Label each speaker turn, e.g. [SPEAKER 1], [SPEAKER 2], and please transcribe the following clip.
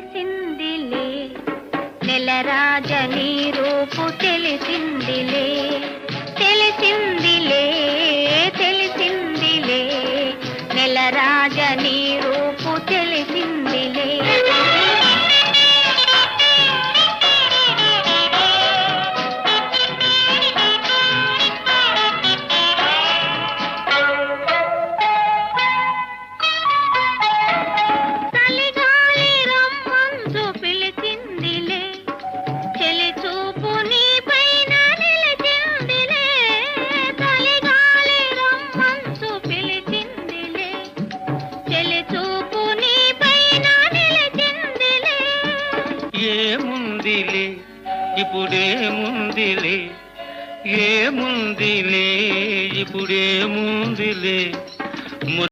[SPEAKER 1] తెలిసిందిలే నెలరాజని రూపు తెలిసిందిలే తెలిసిందిలే తెలిసిందిలే నెలరాజని రూపు తెలిసిందిలే
[SPEAKER 2] ఏముందిలే ఇప్పుడేముందిలే ఏముందిలే ఇప్పుడేముందిలే